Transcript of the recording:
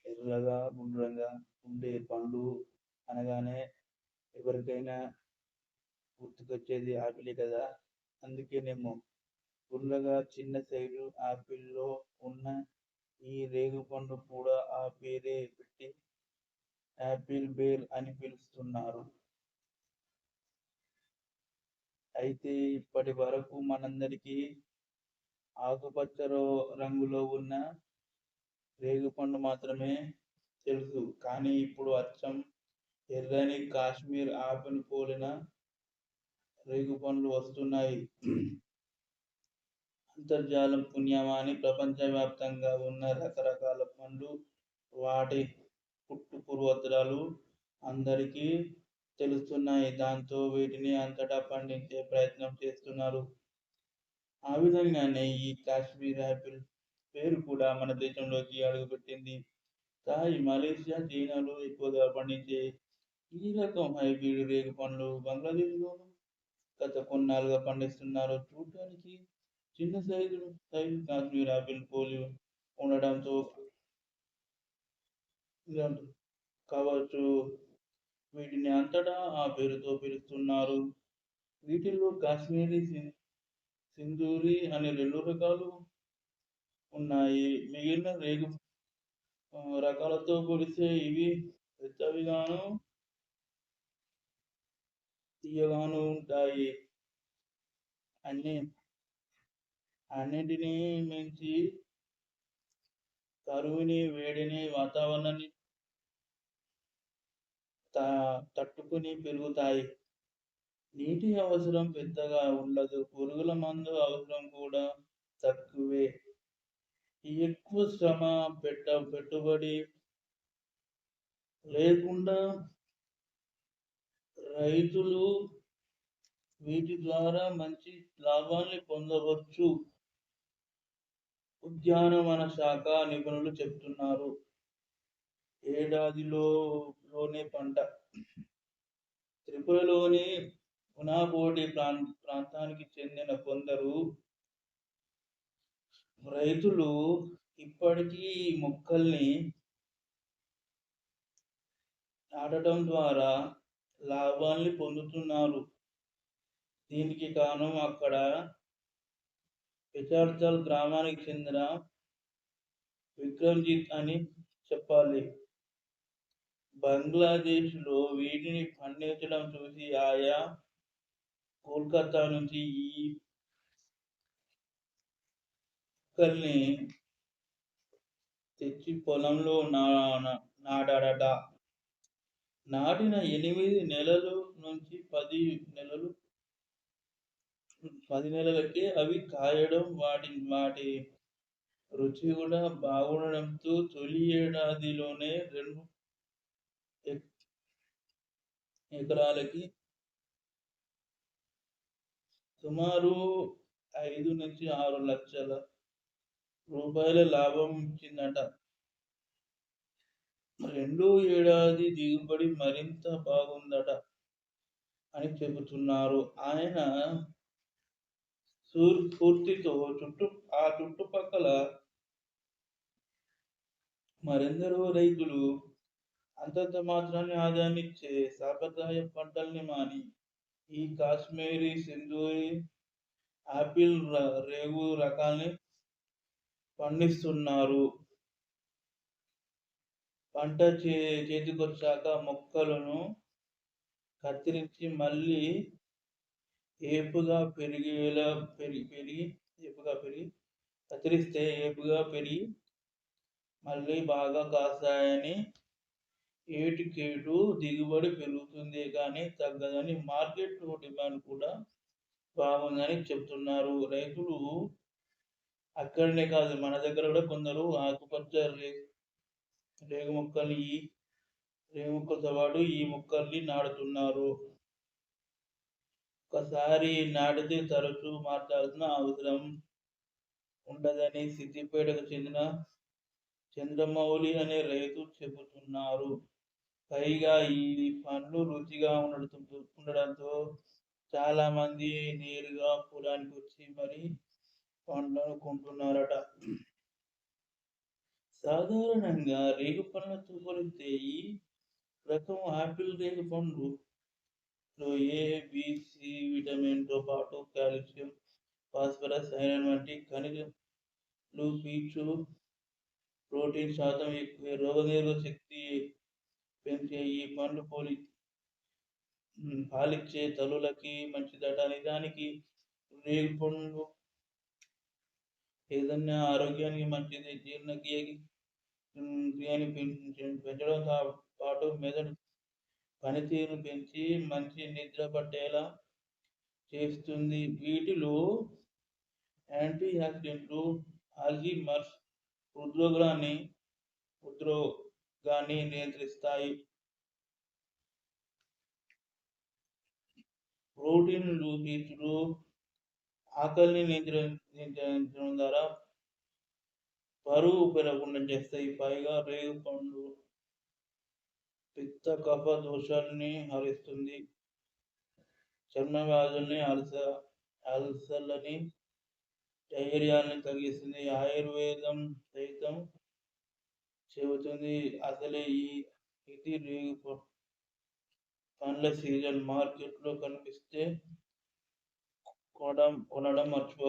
ఎర్రగా గుండ్రంగా ఉండే పండ్లు అనగానే ఎవరికైనా గుర్తుకొచ్చేది ఆపిలే కదా. అందుకేనేమో గుల్లగా చిన్న సైజు ఆపిల్లో ఉన్న ఈ రేగుపండు కూడా ఆ పేరే పెట్టి యాపిల్ బేర్ అని పిలుస్తున్నారు. అయితే ఇప్పటి వరకు మనందరికీ ఆకుపచ్చ రంగులో ఉన్న రేగుపండు మాత్రమే తెలుసు. కానీ ఇప్పుడు అచ్చం ఎర్రని కాశ్మీర్ ఆపిల్ పోలిన రేగుపండ్లు వస్తున్నాయి. అంతర్జాలం పుణ్యమాని ప్రపంచవ్యాప్తంగా ఉన్న రకరకాల పండ్లు, వాటి పుట్టుపూర్వోత్తరాలు అందరికీ తెలుస్తున్నాయి. దాంతో వీటిని అంతటా పండించే ప్రయత్నం చేస్తున్నారు. ఆ విధంగానే ఈ కాశ్మీర్ యాపిల్ పేరు కూడా మన దేశంలోకి అడుగుపెట్టింది. థాయ్, మలేషియా, చైనాలో ఎక్కువగా పండించే ఈ రకం హైబ్రిడ్ రేగు పండ్లు బంగ్లాదేశ్లోనూ గత కొన్నాళ్ళుగా పండిస్తున్నారు. చూడటానికి చిన్న సైజు కాశ్మీర్ ఆపిల్ పోలి ఉండడంతో కావచ్చు వీటిని అంతటా ఆ పేరుతో పిలుస్తున్నారు. వీటిల్లో కాశ్మీరీ, సింధూరి అనే 2 రకాలు ఉన్నాయి. మిగిలిన రేగు రకాలతో పోలిస్తే ఇవి పెద్దవిగాను, తీయగాను ఉంటాయి. అన్నిటినీ మించి కరువుని, వేడిని, వాతావరణాన్ని తట్టుకుని పెరుగుతాయి. నీటి అవసరం పెద్దగా ఉండదు. పురుగుల మందు అవసరం కూడా తక్కువే. ఎక్కువ శ్రమ పెట్టుబడి లేకుండా రైతులు వీటి ద్వారా మంచి లాభాన్ని పొందవచ్చు. ఉద్యానవన శాఖ నిపుణులు చెబుతున్నారు. ఏడాదిలోనే పంట. త్రిపురలోని ఉనాకోటి ప్రాంతానికి చెందిన కొందరు రైతులు ఇప్పటికీ ఈ మొక్కల్ని నాటడం ద్వారా లాభాల్ని పొందుతున్నారు. దీనికి కారణం అక్కడ పిచార్చల్ గ్రామానికి చెందిన విక్రమ్జిత్ అని చెప్పాలి. బంగ్లాదేశ్లో వీటిని పండించడం చూసి ఆయా కోల్కతా నుంచి ఈ మొక్కల్ని తెచ్చి పొలంలో నాటాడట. నాటిన 8 నెలల నుంచి 10 నెలలకే అవి కాయడం, వాటి రుచి కూడా బాగుండడంతో తొలి ఏడాదిలోనే 2 ఎకరాలకి సుమారు 5 నుంచి 6 లక్షల రూపాయల లాభం ఇచ్చిందట. రెండో ఏడాది దిగుబడి మరింత బాగుందట అని చెబుతున్నారు. ఆయన స్ఫూర్తితో చుట్టుపక్కల మరెందరో రైతులు అంతంత మాత్రాన్ని ఆదాయాన్నిచ్చే సాంప్రదాయ పంటల్ని మాని ఈ కాశ్మీరీ, సింధూరి, ఆపిల్ రేగు రకాల్ని పండిస్తున్నారు. పంట చేతికొచ్చాక మొక్కలను కత్తిరించి మళ్ళీ ఏపుగా పెరిగి కత్తిరిస్తే ఏపుగా పెరిగి మళ్ళీ బాగా కాస్తాయని, ఏటికేటు దిగుబడి పెరుగుతుంది కానీ తగ్గదని, మార్కెట్ డిమాండ్ కూడా బాగుందని చెప్తున్నారు రైతులు. అక్కడనే కాదు, మన దగ్గర కూడా కొందరు ఆకుపచ్చ రేగు మొక్కలతో పాటు ఈ మొక్కల్ని నాటుతున్నారు. ఒకసారి నాటితే తరచూ మార్చాల్సిన అవసరం ఉండదని సిద్దిపేటకు చెందిన చంద్రమౌళి అనే రైతు చెబుతున్నారు. పైగా ఈ పండ్లు రుచిగా ఉండడంతో చాలా మంది నేరుగా పొలానికి వచ్చి మరీ పండ్లను కొంటున్నారట. సాధారణంగా రేగుపండ్లతో పోలిస్తే ఈ రకం ఆపిల్ రేగుపండులో ఏ, బి, సి విటమిన్‌తో పాటు కాల్షియం, ఫాస్ఫరస్, ఐరన్ వంటి ఖనిజాలు, పీచు, ప్రోటీన్ శాతం ఎక్కువే. రోగనిరోధక శక్తి పెంచే ఈ పండు పాలిచ్చే తల్లులకి మంచిదట. నిజానికి రేగుపండు ఏదన్నా ఆరోగ్యానికి మంచిది. క్రియని పెంచడంతో పాటు మెదడు పనితీరును పెంచి మంచి నిద్ర పట్టేలా చేస్తుంది. వీటిలో యాంటీ ఆక్సిడెంట్లు అల్జీమర్స్ హృద్రోగాన్ని నియంత్రిస్తాయి. ప్రోటీన్లు, పీచులు ఆకలిని నియంత్రించడం ద్వారా బరువు పెరగకుండా చేస్తాయి. పైగా రేగుపండు పిత్త, కఫ దోషాల్ని హరిస్తుంది. చర్మ వ్యాధుల్ని, అల్సర్లని, డయేరియాని తగ్గిస్తుంది. ఆయుర్వేదం సైతం చెబుతుంది. అసలే ఇది రేగు పండ్ల సీజన్. మార్కెట్లో కనిపిస్తే కొనడం మర్చిపోకండి.